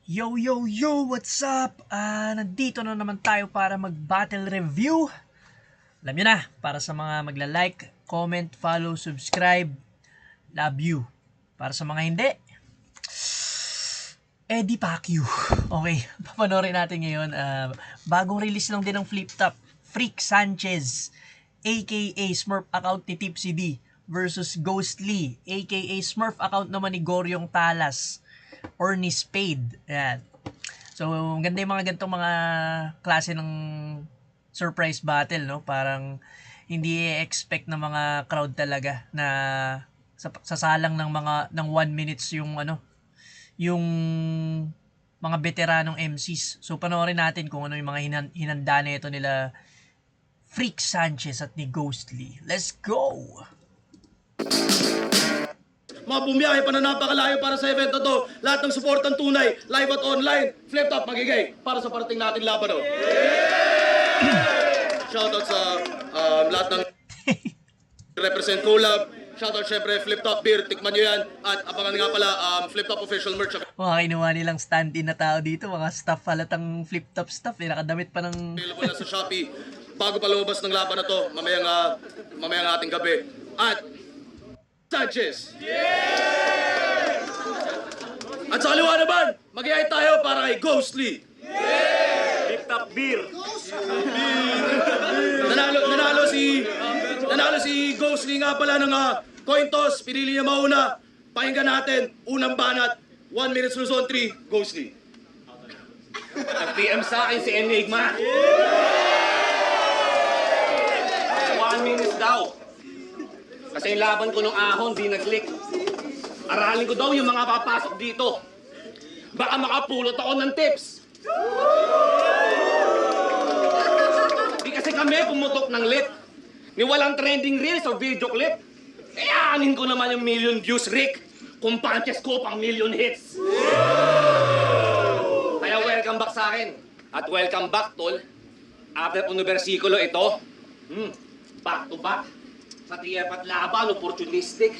Yo, yo, yo! What's up? Nandito na naman tayo para mag-battle review. Alam nyo na, para sa mga magla-like, comment, follow, subscribe, love you. Para sa mga hindi, Eddie Pacquiao. Okay, papanorin natin ngayon. Bagong release lang din ng Flip Top. Freak Sanchez, aka Smurf account ni Tipsy D, versus Ghostly, aka Smurf account naman ni Goryong Talas or ni Spade. Ayan. So, ganda yung mga ganitong mga klase ng surprise battle, no? Parang hindi expect ng mga crowd talaga na sasalang ng mga ng 1 minutes yung mga veteranong MCs. So, panoorin natin kung ano yung mga hinanda na ito nila Freak Sanchez at ni Ghostly. Let's go! Mga bumiyahe pa na napakalayo para sa event na to. Lahat ng suportang tunay, live at online, Flip Top magigay para sa parating natin laban. Shoutout sa lahat ng represent collab. Shoutout syempre Flip Top Beer, tikman nyo yan. At abangan nga pala Flip Top official merch. Mga kinuha nilang stand-in na tao dito, mga staff halatang Flip Top staff, nakadamit pa ng... Available na sa Shopee. Bago pa lumabas ng laban na to, mamayang ating gabi. At Sanchez! At sa kaliwa naman, mag-iay tayo para kay Ghostly. Flip Top Beer. Nanalo si Ghostly nga pala ng coin toss. Pinili niya mauna. Pakinggan natin, unang banat, 1 minute Luzon 3, Ghostly. Nag-PM sa akin si Enigma. 1 minute daw. Kasi yung laban ko nung ahon, di nag-click. Aralin ko daw yung mga papasok dito. Baka makapulot ako ng tips. Di kasi kami pumutok ng lit. Ni walang trending reels o video clip. Kaya anin ko naman yung million views, Rick. Kung punches ko pang million hits. Kaya welcome back sa akin. At welcome back, tol. After universikulo ito, back to back. Sa TF at laban, opportunistic.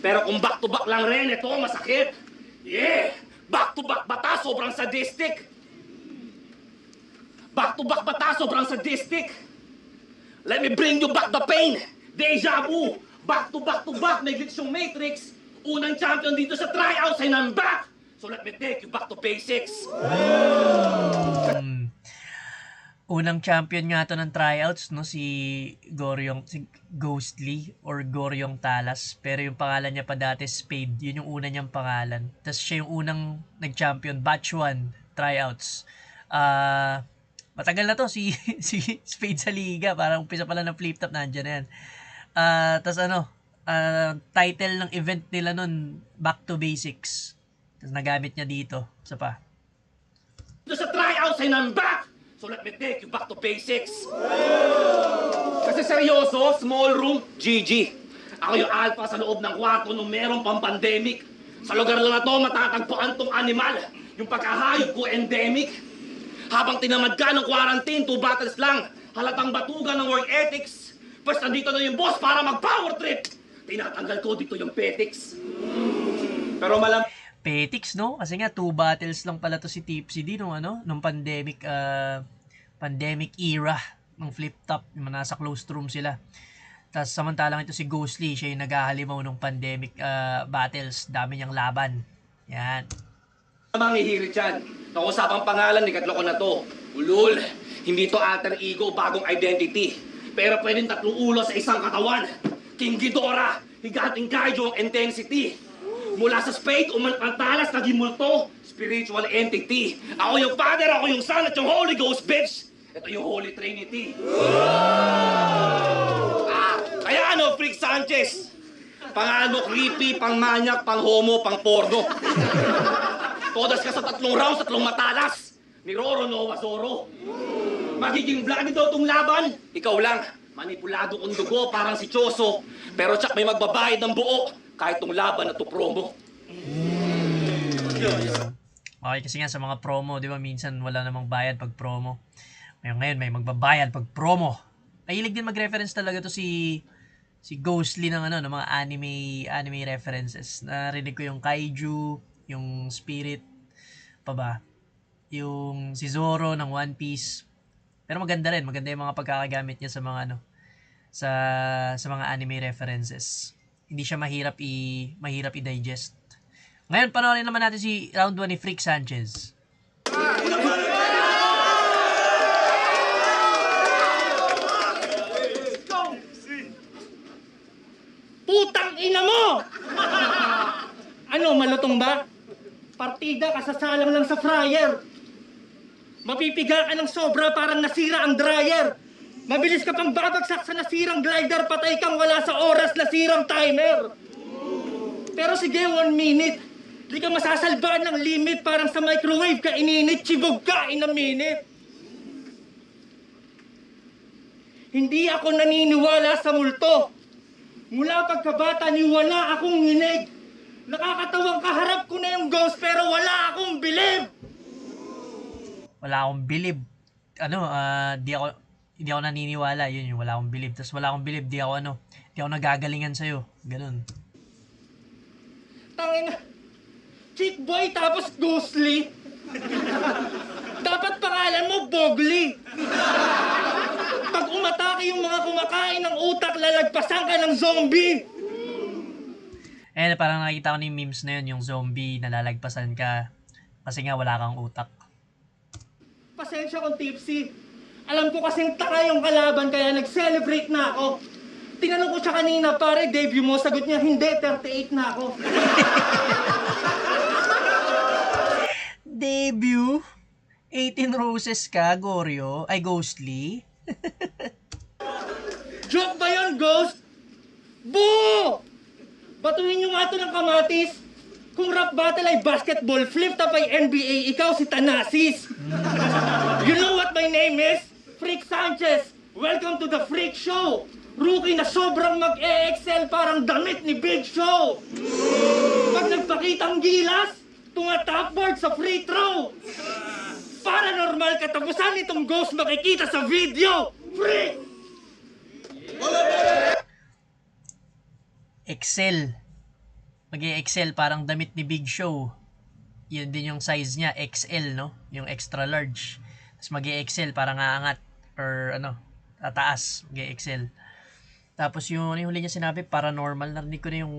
Pero kung back to back lang rin, ito masakit. Yeah! Back to back bata, sobrang sadistic. Back to back bata, sobrang sadistic. Let me bring you back the pain. Deja vu. Back to back, may glitch yung Matrix. Unang champion dito sa tryouts, and I'm back. So let me take you back to basics. Unang champion nga to ng tryouts, no, si Ghostly or Goryong Talas, pero yung pangalan niya pa dati Spade, yun yung una niyang pangalan. Tapos siya yung unang nag-champion batch 1 tryouts. Matagal na to si si Spade sa liga, parang umpisa pa lang ng Flip Top, nandiyan na yan. Tapos title ng event nila nun, Back to Basics. Tapos nagamit niya dito, isa pa. Dito sa tryouts, and I'm back. So let me take you back to basics. Kasi seryoso, small room, GG. Ako yung alpha sa loob ng kwarto nung merong pang pandemic. Sa lugar lang na to, matatagpuan tong animal. Yung pagkahayop ko, endemic. Habang tinamad ka ng quarantine, 2 battles lang. Halatang batugan ng work ethics. First, nandito na yung boss para mag-power trip. Tinatanggal ko dito yung petics. Pero Petix, no? Kasi nga 2 battles lang pala to si Tipsy D nung pandemic era ng Flip Top, yung nasa closed room sila. Tapos samantalang ito si Ghostly, siya yung naghahalimaw nung pandemic battles, dami niyang laban. Yan. Mga hihirit yan. Nakusapang pangalan ni Katloko na to. Ulul, hindi to alter ego, bagong identity. Pero pwedeng 3 ulo sa isang katawan. King Ghidorah, higating kayo ang intensity. Mula sa Spade, ang Talas, naging multo. Spiritual entity. Ako yung Father, ako yung Son, at yung Holy Ghost, bitch. Ito yung Holy Trinity. Kaya Freak Sanchez. Pangalan mo creepy, pang manyak, pang homo, pang porno. Todas ka sa 3 rounds, 3 matalas. Ni Roro Noah Zoro. Magiging vlog daw itong laban. Ikaw lang, manipulado kong dugo, parang si Choso. Pero tsak may magbabayad ng buo. Kahit tong laban na to promo. Okay, kasi nga sa mga promo, di ba, minsan wala namang bayad pag promo. Ngayon may magbabayad pag promo. Mahilig din mag-reference talaga to si Ghostly ng ng mga anime references. Narinig ko yung Kaiju, yung Spirit, pa ba? Yung si Zoro ng One Piece. Pero maganda rin, maganda yung mga pagkakagamit niya sa mga ano, sa mga anime references. Hindi siya mahirap i-digest. Ngayon panoorin naman natin si round 1 ni Freak Sanchez. Putang ina mo! Ano, malutong ba? Partida, kasasalang lang sa fryer. Mapipiga ka ng sobra parang nasira ang dryer. Mabilis ka pang babagsak sa nasirang glider, patay kang wala sa oras, nasirang timer. Pero sige, 1 minute. Di ka masasalbaan ng limit, parang sa microwave ka ininit, chibog ka in a minute. Hindi ako naniniwala sa multo. Mula pagkabata ni wala akong nginig. Nakakatawang kaharap ko na yung ghost pero wala akong bilib. Wala akong bilib. Hindi ako naniniwala. Yun yung wala akong bilib. Tapos wala akong bilib, di ako nagagalingan sa'yo. Ganun. Tangina, chick boy tapos ghostly. Dapat pangalan mo Bogly. Pag umatake yung mga kumakain ng utak, lalagpasan ka ng zombie. Parang nakikita ko na yung memes na yun, yung zombie, nalalagpasan ka kasi nga wala kang utak. Pasensya kung tipsy. Alam ko kasing taka yung kalaban kaya nag-celebrate na ako. Tinanong ko siya kanina, pare, debut mo. Sagot niya, hindi, 38 na ako. Debut? 18 roses ka, Goryo? Ay, Ghostly? Joke ba yun, Ghost? Boo! Batuhin nyo nga ito ng kamatis. Kung rap battle ay basketball, flip top ay NBA, ikaw si Tanasis. You know what my name is? Freak Sanchez. Welcome to the Freak Show. Rookie na sobrang mag-e-excel parang damit ni Big Show. Pag nagpakitang gilas, tunga-topboard sa free throw. Paranormal katapusan itong ghost makikita sa video. Freak! Excel. Mag-e-excel parang damit ni Big Show. Yun din yung size niya, XL, no? Yung extra large. Tapos mag-e-excel parang aangat or tataas, mag-e-excel. Tapos yung huli niya sinabi, paranormal. Narinig ko na yung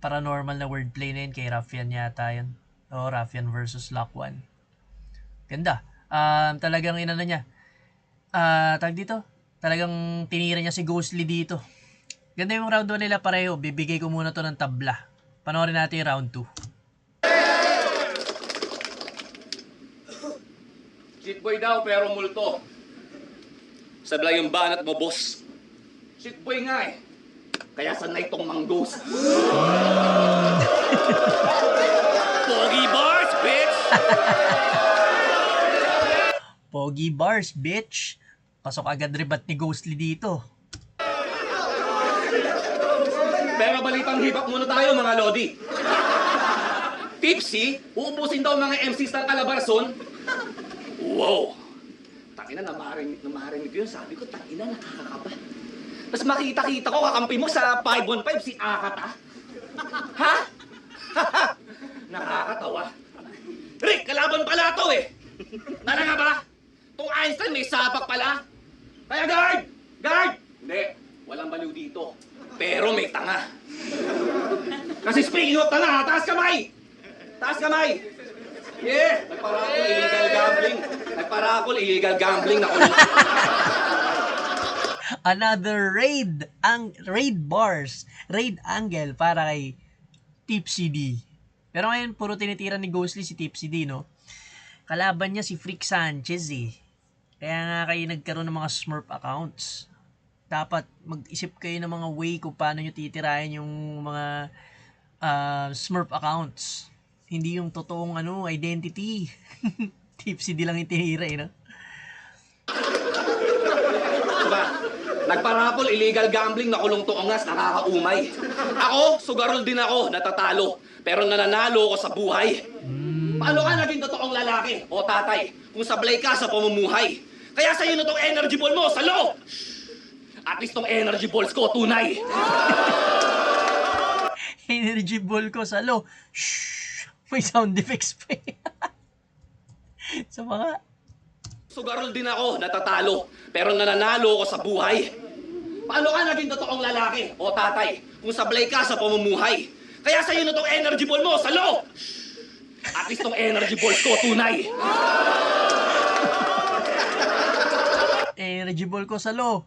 paranormal na wordplay na yun kay Raffian yata yun. O, Raffian versus Lock 1. Ganda. Talagang niya. Tag dito. Talagang tinira niya si Ghostly dito. Ganda yung round 1 nila pareho. Bibigay ko muna to ng tabla. Panoorin natin yung round 2. Shitboy daw pero multo. Sablay yung banat mo, boss. Shitboy nga eh. Kaya sanay tong manggos. Pogi bars, bitch! Pogi bars, bitch. Pasok agad ribat ni Ghostly dito. Pero balitang hip-hop muna tayo, mga lodi. Tipsy, uubusin daw mga MCs ng Calabarzon. Wow! Tangina, namarinig ko yun. Sabi ko, tangina, nakakakaba. Tapos makita-kita ko, kakampi mo sa 515 si Akata. Ha? Nakakatawa. Rick, kalaban pala to eh. Tara nga ba? Tong Einstein may sapak pala. Kaya guard! Guard! Hindi, walang baliw dito. Pero may tanga. Kasi speaking of tanga, taas kamay! Taas kamay! Yeah! Nagparakol, illegal gambling. Nakulong. Another raid bars, raid angle para kay Tipsy D. Pero ngayon, puro tinitira ni Ghostly si Tipsy D, no? Kalaban niya si Freak Sanchez, eh. Kaya nga kayo nagkaroon ng mga Smurf accounts. Dapat mag-isip kayo ng mga way kung paano nyo titirahin yung mga Smurf accounts. Hindi yung totoong identity. Tipsy D lang yung tinira, eh, no? Diba? Nagparapol, illegal gambling, nakulong to angas, nakakaumay. Ako, sugarol din ako, natatalo. Pero nananalo ako sa buhay. Paano ka naging totoong lalaki o tatay kung sablay ka sa pamumuhay? Kaya sa'yo na tong energy ball mo, salo! At least tong energy balls ko, tunay. Energy ball ko sa low. Shhh! May sound effects pa. Sa mga... Sugarol din ako, natatalo. Pero nananalo ako sa buhay. Paano ka naging totoong lalaki o tatay kung sablay ka sa pamumuhay? Kaya sa'yo na tong energy ball mo, salo! At least tong energy balls ko, tunay. Energy ball ko sa low.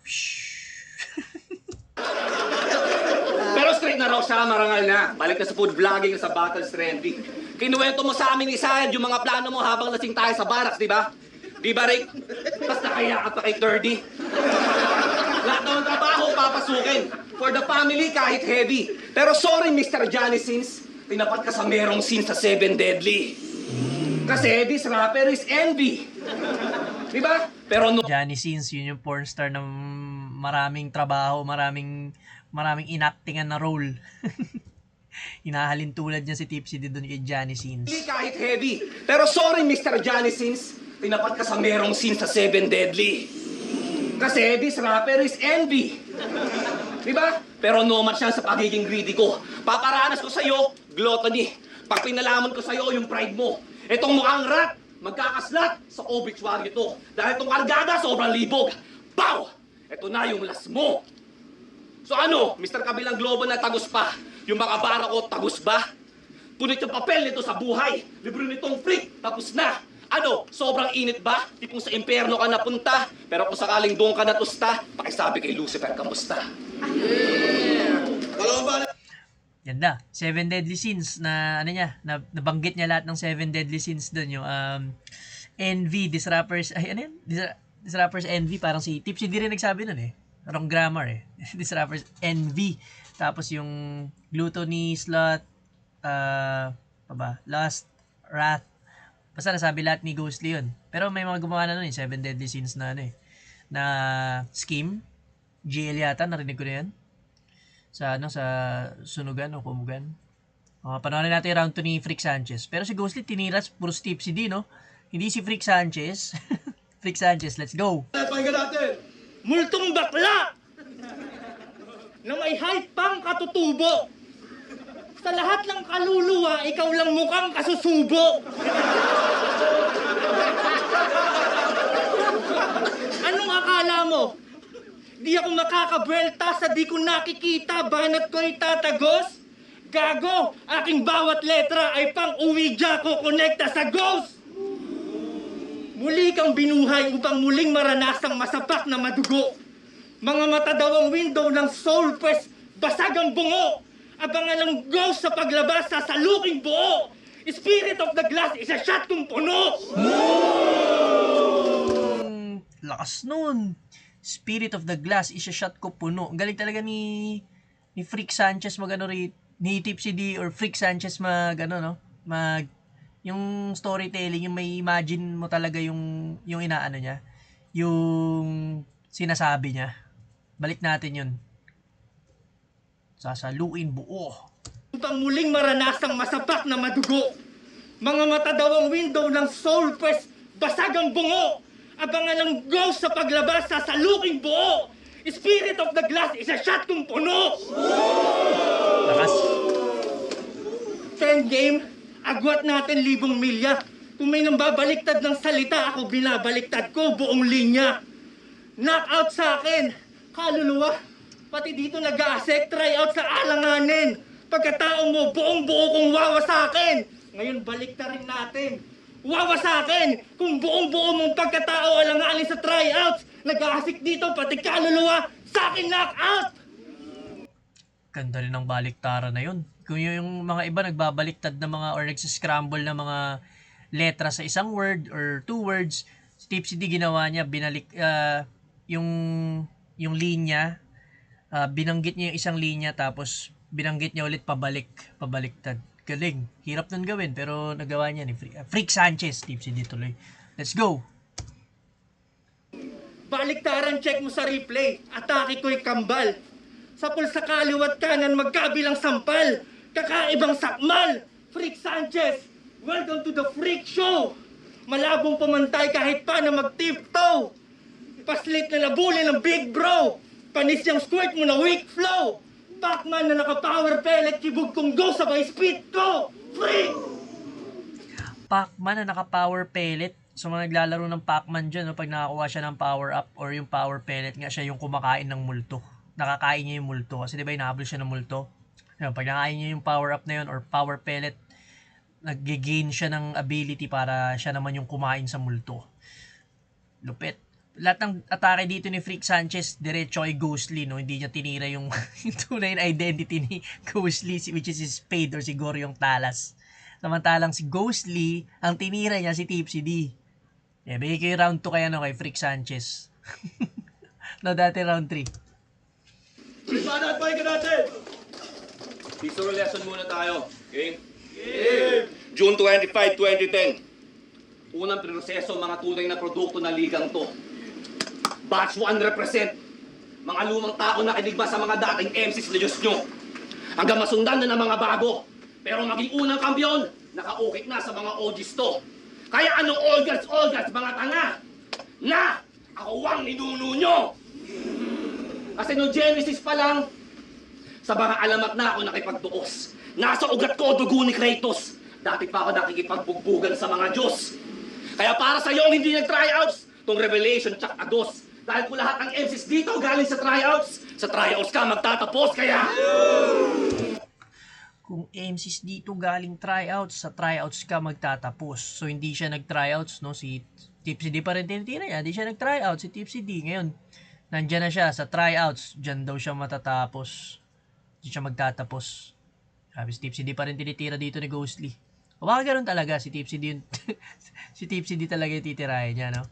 Pero straight na raw siya, marangal na. Balik na sa food vlogging sa Battles Trendy. Kinuwento mo sa amin isa yung mga plano mo habang lasing tayo sa barracks, di ba? Di ba, Rick? Tapos nakaya ka pa kay Thirdy. Lahat ng trabaho papasukin. For the family, kahit heavy. Pero sorry, Mr. Johnny Sins. Tinapat ka sa merong scene sa Seven Deadly. Kasi this rapper is envy. Di ba? Pero no... Johnny Sins, yun yung porn star ng maraming trabaho, maraming inactingan na role. Hinahalin tulad niya si Tipsy D doon kay Johnny Sins. Kahit heavy. Pero sorry, Mr. Johnny Sins. Tinapat ka sa merong scene sa Seven Deadly. Kasi this rapper is envy. Diba? Pero no match yan sa pagiging greedy ko. Paparanas ko sa'yo, gluttony. Pag pinalaman ko sa'yo yung pride mo. Itong mukhang rat, magkakaslat sa obituary ito. Dahil itong kargada, sobrang libog. Pow! Ito na yung last mo. So ano, Mr. Kabilang Globo na tagus pa? Yung mga bara ko, tagus ba? Punit yung papel nito sa buhay. Libro nitong freak, tapos na. Ano, sobrang init ba? Tipong sa impyerno ka napunta. Pero kung sakaling doon ka natusta, pakisabi kay Lucifer, kamusta? Yan na. 7 Deadly Sins na ano niya, nabanggit niya lahat ng 7 Deadly Sins doon. Yung Envy, Disrappers, ay ano yun? Disrappers Envy, parang si Tipsy D rin nagsabi nun eh. Wrong grammar eh. Disrappers Envy. Tapos yung Gluttony, Sloth, pa ba? Lust, Wrath. Basta nasabi lahat ni Ghostly yun. Pero may mga gumawa na nun eh, 7 Deadly Sins na ano eh. Na Scheme. GL yata, narinig ko na yan. Sa ano, sa Sunugan o Kumugan. Panoorin natin yung round 2 ni Freak Sanchez. Pero si Ghostly, tiniras, puro Tipsy D, no? Hindi si Freak Sanchez. Freak Sanchez, let's go! Pakinggan natin. Multong bakla! Na may height pang katutubo. Sa lahat ng kaluluwa, ikaw lang mukhang kasusubo. Anong akala mo? Di ako makakabwelta sa di ko nakikita, banat ko'y tatagos? Gago, aking bawat letra ay pang uwidya ko konekta sa ghost. Muli kang binuhay upang muling maranasang masapak na madugo. Mga mata daw ang window ng soul, pues basag ang bungo. Abangan ng ghost sa paglabas sa saluking buo. Spirit of the glass, isa shot kong puno. Lakas nun. Spirit of the glass, isa-shot ko puno. Ang galing talaga ni Freak Sanchez magano rin, ni Tipsy D or Freak Sanchez magano no? Yung storytelling, yung may imagine mo talaga yung inaano niya, yung sinasabi niya. Balik natin yun. Sasaluin buo. Upang muling maranasang masapak na madugo. Mga mata daw ang window ng soul, pues basag ang bungo. Abangan ng ghost sa paglabas sa saluking buo. Spirit of the glass, isa shot kong puno. Lakas. 10 game, agwat natin 1,000 milya. Kung may nambabaliktad ng salita, ako binabaliktad ko buong linya. Knockout sa akin, kaluluwa. Pati dito nag-a-asek, try out sa alanganin. Pagkatao mo, buong buo kong wawa sa akin. Ngayon balik na rin natin. Wawa sa akin kung buong buo mong pagkatao alanganin sa tryouts. Nag-aasik dito, pati kaluluwa, sa akin knockout. Ganda rin ng baliktaran na yun. Kung yung mga iba nagbabaliktad na mga or nagsiscramble na mga letra sa isang word or two words, si Tipsy D ginawa niya, binalik yung linya, binanggit niya yung isang linya tapos binanggit niya ulit pabaliktad. Galing. Hirap nun gawin pero nagawa niya ni Freak Sanchez, Tipsy D tuloy. Let's go! Baliktaran, check mo sa replay. Atake ko'y kambal. Sa pulsa kaliwat kanan magkabilang sampal. Kakaibang sakmal. Freak Sanchez, welcome to the Freak Show. Malabong pamantay kahit pa na mag-tiptoe. Paslit na nabuli ng big bro. Panis yung squirt mo na weak flow. Pac-Man na naka-power pellet, kibog kong go sabay speed ko. Freak! Pac-Man na naka-power pellet, sa mga naglalaro ng Pac-Man dyan, no, pag nakakuha siya ng power up or yung power pellet nga, siya yung kumakain ng multo. Nakakain niya yung multo. Kasi di ba inahabol siya ng multo? Yun, pag nakain niya yung power up na yun or power pellet, nag-gain siya ng ability para siya naman yung kumain sa multo. Lupit. Lahat ng atake dito ni Freak Sanchez, diretso kay Ghostly, no? Hindi niya tinira yung, yung tunay na identity ni Ghostly, which is si Spade or siguro yung Talas. Samantalang si Ghostly, ang tinira niya si Tipsy D. Yeah, bigay ko yung round 2 kay Freak Sanchez. No, dati round 3. Paano at pahinga natin? History lesson muna tayo. Okay? June 25, 2010. Unang proseso mga tunay na produkto na ligang to. Batch 1 represent. Mga lumang tao na kinigma sa mga dating MCs na Diyos nyo. Hanggang masundan na ng mga bago. Pero maging unang kampiyon, nakaukit na sa mga OGs to. Kaya anong olgats, mga tanga? Na! Ako ang ninuno nyo! Kasi no Genesis pa lang, sa mga alamat na ako nakipagtuos. Nasa ugat ko dugo ni Kratos. Dati pa ako nakikipagbugbugan sa mga Diyos. Kaya para sa iyo hindi nag-tryouts, tong Revelation tsak Agos. Dahil kung lahat ng MCs dito galing sa tryouts ka magtatapos kaya... Kung MCs dito galing tryouts, sa tryouts ka magtatapos. So, hindi siya nag-tryouts, no? Si Tipsy D pa rin tinitira niya. Hindi siya nag-tryouts, si Tipsy D. Ngayon, nandyan na siya sa tryouts. Diyan daw siya matatapos. Hindi siya magtatapos. Sabi si Tipsy D pa rin tinitira dito ni Ghostly. O baka ganun talaga, si Tipsy D yung si Tipsy D talaga yung titirahin niya, no?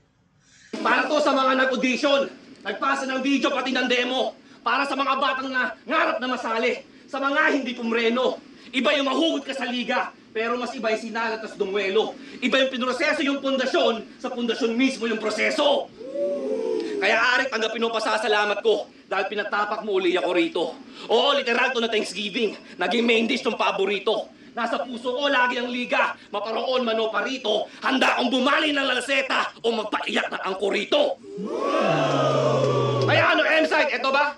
Para to sa mga nag-audition, nagpasa ng video pati ng demo. Para sa mga batang na ngarap na masali. Sa mga hindi pumreno. Iba yung mahugot ka sa liga, pero mas iba yung sinalat at dumuelo. Iba yung pinroseso yung pundasyon, sa pundasyon mismo yung proseso. Kaya Arik, tanggapin mo pasasalamat ko dahil pinatapak mo uli ako rito. Oo, literal to na Thanksgiving. Naging main dish tong paborito. Nasa puso ko lagi ang liga, maparoon mano pa rito. Handa akong bumali ng lalseta o magpaiyak ng angko rito. Kaya ano, M-Side, eto ba?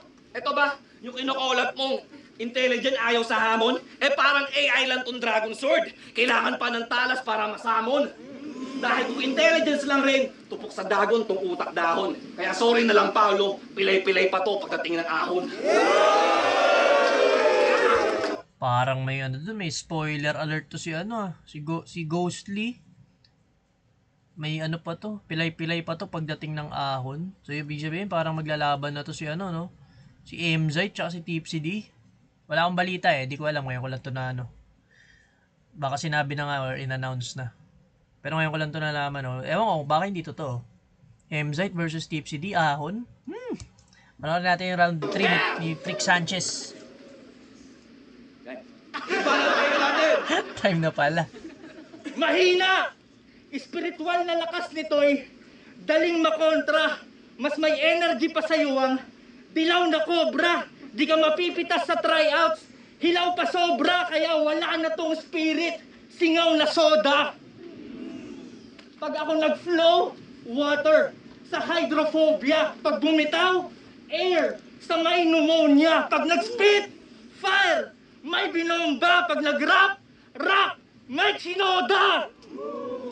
Yung kinokolat mong intelligent ayaw sa hamon, parang AI lang tong Dragon Sword. Kailangan pa ng talas para masamon. Dahil kung intelligence lang rin, tupok sa dagon tong utak dahon. Kaya sorry na lang, Paolo, pilay-pilay pa to pagdating ng ahon. Parang may may spoiler alert to si si Ghostly. May pa to, pilay-pilay pa to pagdating ng ahon. So ibig sabihin parang maglalaban na to si no? Si MZ tsaka si Tipsy D. Wala akong balita di ko alam, ngayon ko lang to na baka sinabi na nga or in-announce na. Pero ngayon ko lang to nalaman, ewan ko, baka hindi totoo. MZ versus Tipsy D, ahon. Manood natin yung round 3 ni Freak Sanchez. Time na pala. Mahina! Espiritual na lakas nito'y daling makontra. Mas may energy pa sa yuwang dilaw na kobra. Di ka mapipitas sa tryouts. Hilaw pa sobra, kaya wala na tong spirit. Singaw na soda. Pag ako nag-flow, water. Sa hydrophobia. Pag bumitaw, air. Sa may pneumonia. Pag nag-spit, fire. May binomba. Pag nag-rap, rock. May chinoda.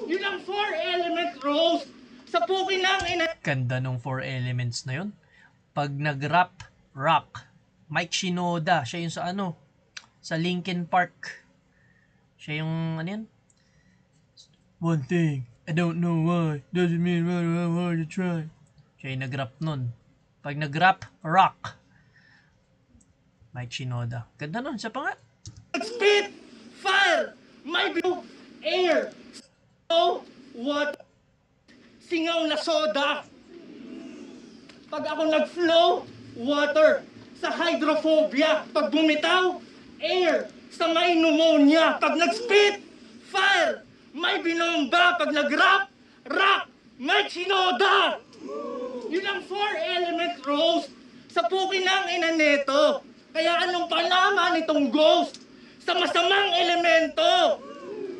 Yun ang 4 element roast. Sa puki ng Ganda nung 4 elements na yun. Pag nag-rap, rock. Mike Shinoda, siya yung sa Linkin Park. Siya yung, yan? One thing, I don't know why, doesn't mean what I want to try. Siya yung nag-rap nun. Pag nag-rap, rock. Mike Shinoda. Ganda nun, siya pa nga. spit, fire, may air, so, what? Singaw na soda. Pag ako nag-flow, water. Sa hydrophobia. Pag bumitaw, air. Sa may pneumonia. Pag nag-spit, fire. May binomba. Pag nag-rap, rock. May chinoda. Yun ang 4 element roast sa puki ng inaneto. Kaya anong panama nitong ghost sa masamang elemento?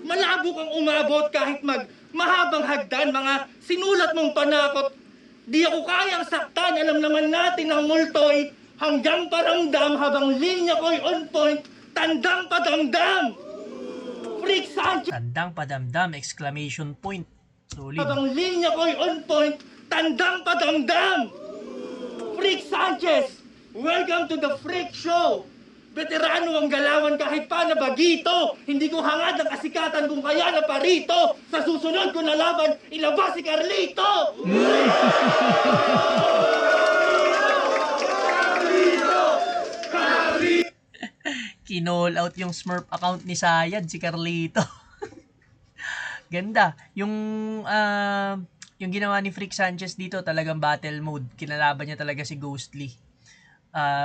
Malabo kang umabot kahit mahabang hagdan, mga sinulat mong panakot. Di ako kayang saktan, alam naman natin ang multo'y hanggang paramdam habang linya ko'y on point, tandang padamdam. Freak Sanchez. Tandang padamdam, exclamation point. Solid. Habang linya ko'y on point, tandang padamdam! Freak Sanchez, welcome to the Freak Show! Veterano ang galawan kahit pa na bagito. Hindi ko hangad ang kasikatan kung kaya na parito. Sa susunod ko na laban, ilabas si Carlito! Kinall out yung Smurf account ni Sayad, si Carlito. Ganda. Yung ginawa ni Freak Sanchez dito, talagang battle mode. Kinalaban niya talaga si Ghostly.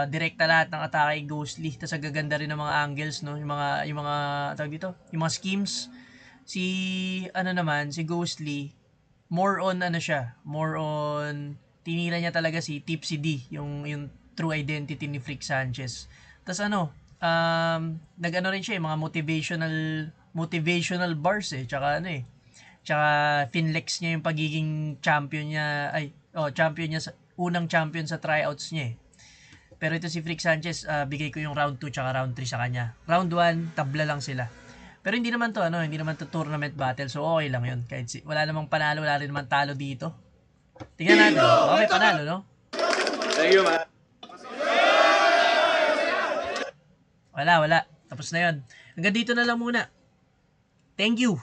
Direkta lahat ng atake kay Ghostly. Tapos ang gaganda rin ng mga angles, no? Yung mga tawag dito, yung mga schemes. Si Ghostly, more on tinira niya talaga si Tipsy D, yung true identity ni Freak Sanchez. Tapos nag-ano rin siya, mga motivational bars tsaka finlex niya yung pagiging champion niya, unang champion sa tryouts niya. Pero ito si Freak Sanchez, bigay ko yung round 2 tsaka round 3 sa kanya. Round 1, tabla lang sila. Pero hindi naman to tournament battle, so okay lang yun. Kahit wala namang panalo, wala rin naman talo dito. Tingnan natin. Okay, panalo, no? Thank you, man. Wala. Tapos na yun. Hanggang dito na lang muna. Thank you.